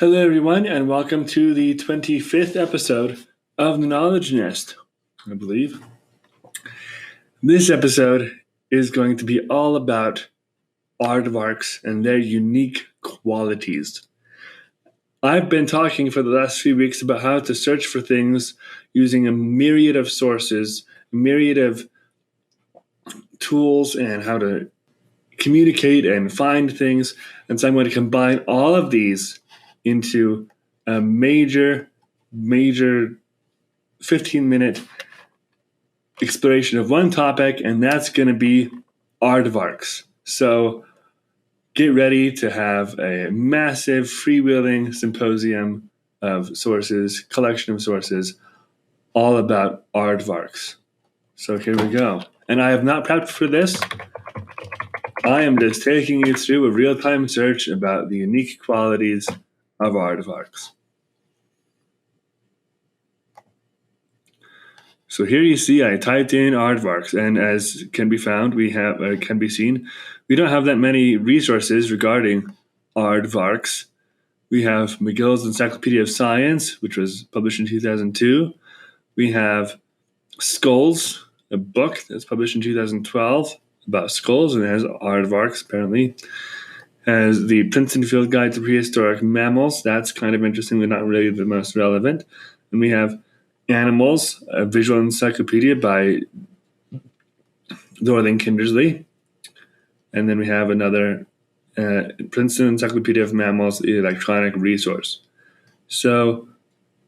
Hello, everyone, and welcome to the 25th episode of the Knowledge Nest, I believe. This episode is going to be all about aardvarks and their unique qualities. I've been talking for the last few weeks about how to search for things using a myriad of sources, a myriad of tools, and how to communicate and find things. And so I'm going to combine all of these into a major 15-minute exploration of one topic, and that's going to be aardvarks. So get ready to have a massive freewheeling symposium of sources, collection of sources, all about aardvarks. So here we go. And I have not prepped for this. I am just taking you through a real-time search about the unique qualities of aardvarks. So here you see I typed in aardvarks, and as can be found, we don't have that many resources regarding aardvarks. We have McGill's Encyclopedia of Science, which was published in 2002. We have Skulls, a book that's published in 2012 about skulls, and it has aardvarks apparently. Has the Princeton Field Guide to Prehistoric Mammals. That's kind of interesting, but not really the most relevant. And we have Animals, a visual encyclopedia by Dorling Kindersley. And then we have another Princeton Encyclopedia of Mammals electronic resource. So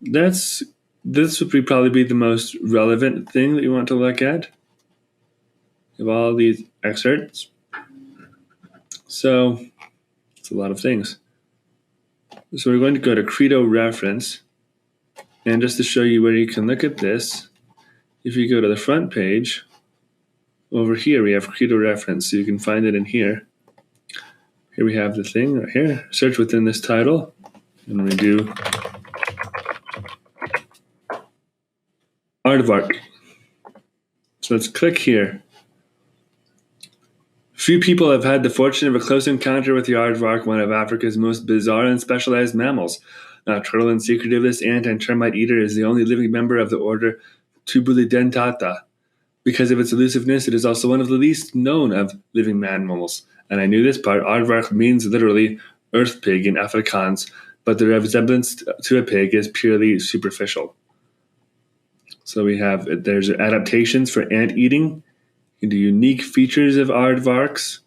this would probably be the most relevant thing that you want to look at of all these excerpts. So it's a lot of things. So we're going to go to Credo reference. And just to show you where you can look at this, if you go to the front page, over here we have Credo reference, so you can find it in here. Here we have the thing right here, search within this title, and we do aardvark. So let's click here. Few people have had the fortune of a close encounter with the aardvark, one of Africa's most bizarre and specialized mammals. Nocturnal and secretive, this ant and termite eater is the only living member of the order Tubulidentata. Because of its elusiveness, it is also one of the least known of living mammals. And I knew this part. Aardvark means literally earth pig in Afrikaans, but the resemblance to a pig is purely superficial. So there's adaptations for ant eating, into unique features of aardvarks.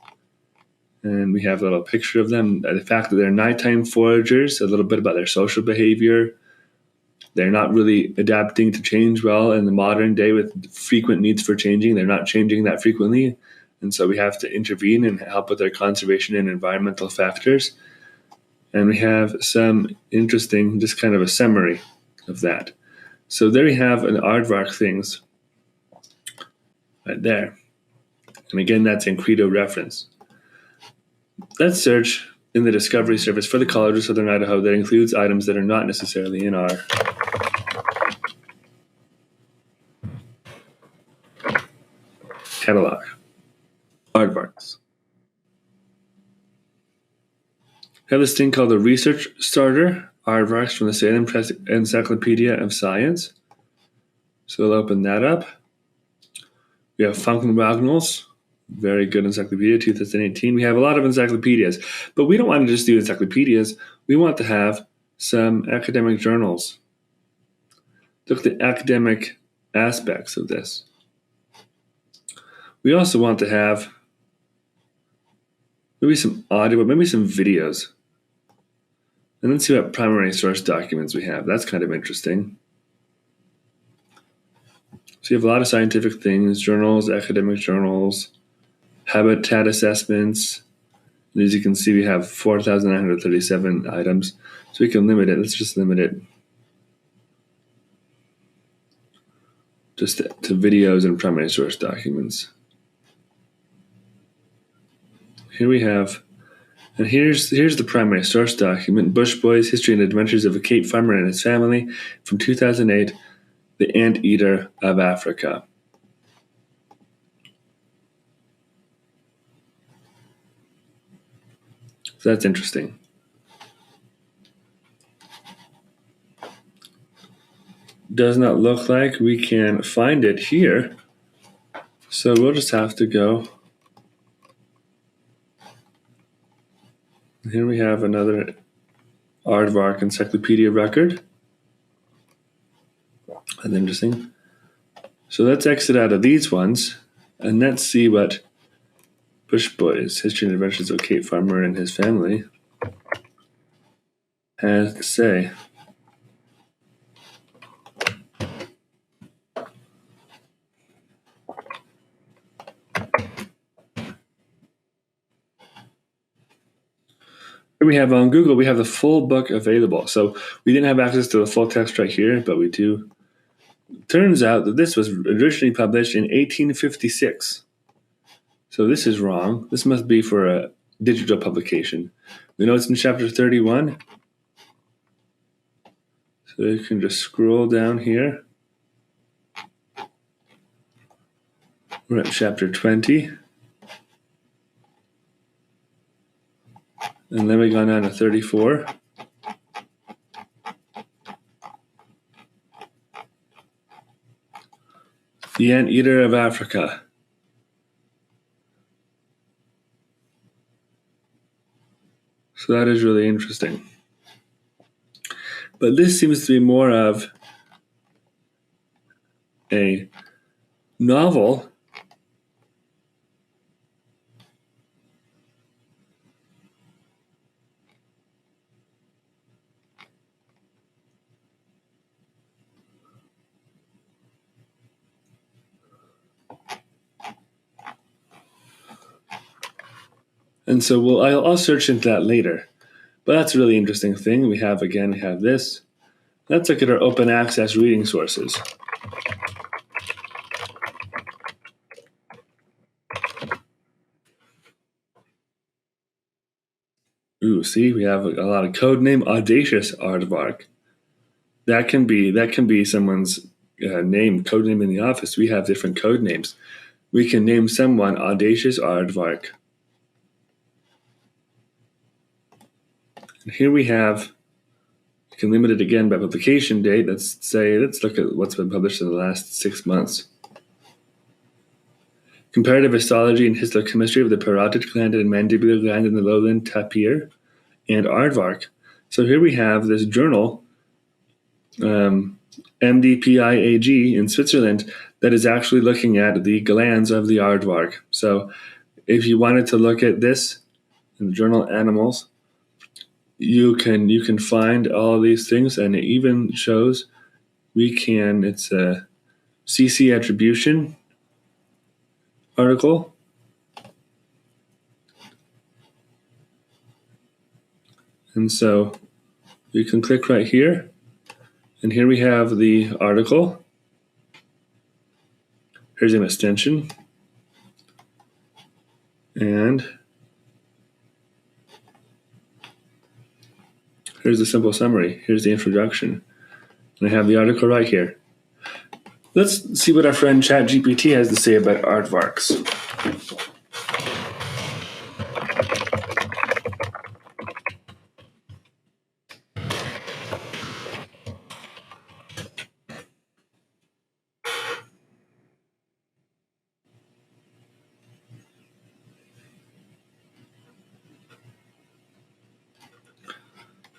And we have a little picture of them. The fact that they're nighttime foragers, a little bit about their social behavior. They're not really adapting to change well in the modern day with frequent needs for changing. They're not changing that frequently. And so we have to intervene and help with their conservation and environmental factors. And we have some interesting, just kind of a summary of that. So there we have an aardvark things right there. And again, that's in Credo reference. Let's search in the Discovery Service for the College of Southern Idaho that includes items that are not necessarily in our catalog. Aardvarks. We have this thing called the Research Starter, Aardvarks from the Salem Encyclopedia of Science. So we'll open that up. We have Funkenwagnalls, very good encyclopedia, 2018. We have a lot of encyclopedias, but we don't want to just do encyclopedias. We want to have some academic journals. Look at the academic aspects of this. We also want to have maybe some audio, but maybe some videos. And then see what primary source documents we have. That's kind of interesting. So you have a lot of scientific things, journals, academic journals, habitat assessments. And as you can see, we have 4,937 items. So we can limit it. Let's just limit it just to videos and primary source documents. Here we have, and here's the primary source document, Bush Boys, History and Adventures of a Cape Farmer and His Family from 2008, The Anteater of Africa. So that's interesting. does not look like we can find it here. So we'll just have to go. Here we have another Aardvark encyclopedia record. That's interesting. So let's exit out of these ones and let's see what Bush Boys, History and Adventures of Cape Farmer and His Family, has to say. Here we have on Google, we have the full book available. So we didn't have access to the full text right here, but we do. Turns out that this was originally published in 1856. So this is wrong. This must be for a digital publication. We know it's in chapter 31. So you can just scroll down here. We're at chapter 20. And then we go down to 34. The Anteater of Africa. So that is really interesting. But this seems to be more of a novel. And so I'll search into that later. But that's a really interesting thing. We have this. Let's look at our open access reading sources. Ooh, see, we have a lot of code name Audacious Aardvark. That can be someone's code name in the office. We have different code names. We can name someone Audacious Aardvark. And here we have. You can limit it again by publication date. Let's look at what's been published in the last 6 months. Comparative histology and histochemistry of the parotid gland and mandibular gland in the lowland tapir and aardvark. So here we have this journal, MDPIAG in Switzerland, that is actually looking at the glands of the aardvark. So if you wanted to look at this in the journal Animals, you can find all these things, and it even shows it's a CC attribution article. And so you can click right here, and here we have the article. Here's an extension, and here's the simple summary. Here's the introduction. And I have the article right here. Let's see what our friend ChatGPT has to say about aardvarks.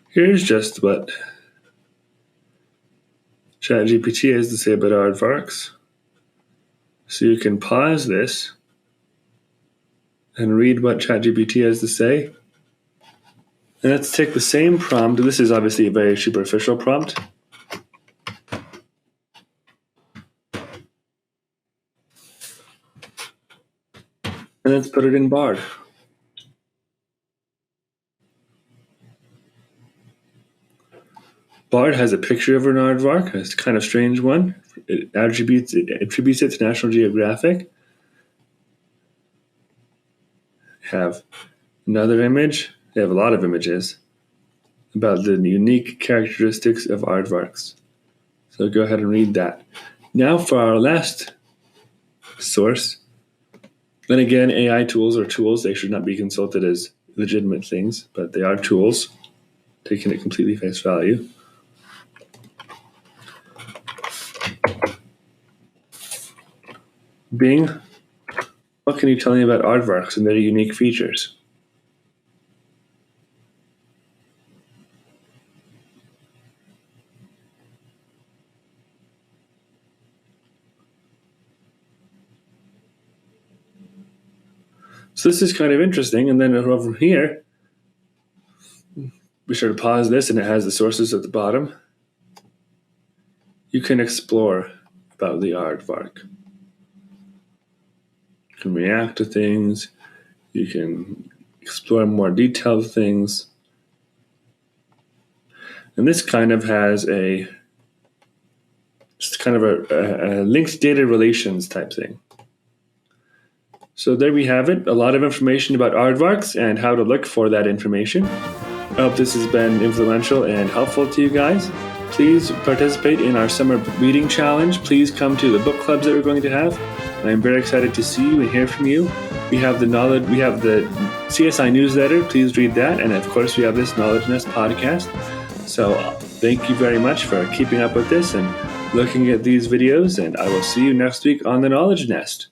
Here's just what ChatGPT has to say about aardvarks. So you can pause this and read what ChatGPT has to say. And let's take the same prompt. This is obviously a very superficial prompt. And let's put it in Bard. Bard has a picture of an aardvark. It's a kind of strange one. It attributes it to National Geographic. Have another image. They have a lot of images about the unique characteristics of aardvarks. So go ahead and read that. Now for our last source. Then again, AI tools are tools. They should not be consulted as legitimate things, but they are tools, taking it completely face value. Bing, what can you tell me about aardvarks and their unique features? So this is kind of interesting. And then over here, we should pause this, and it has the sources at the bottom. You can explore about the aardvark. You can react to things. You can explore more detailed things. And this kind of has just kind of a linked data relations type thing. So there we have it, a lot of information about aardvarks and how to look for that information. I hope this has been influential and helpful to you guys. Please participate in our summer reading challenge. Please come to the book clubs that we're going to have. And I'm very excited to see you and hear from you. We have the CSI newsletter. Please read that. And of course, we have this Knowledge Nest podcast. So thank you very much for keeping up with this and looking at these videos. And I will see you next week on the Knowledge Nest.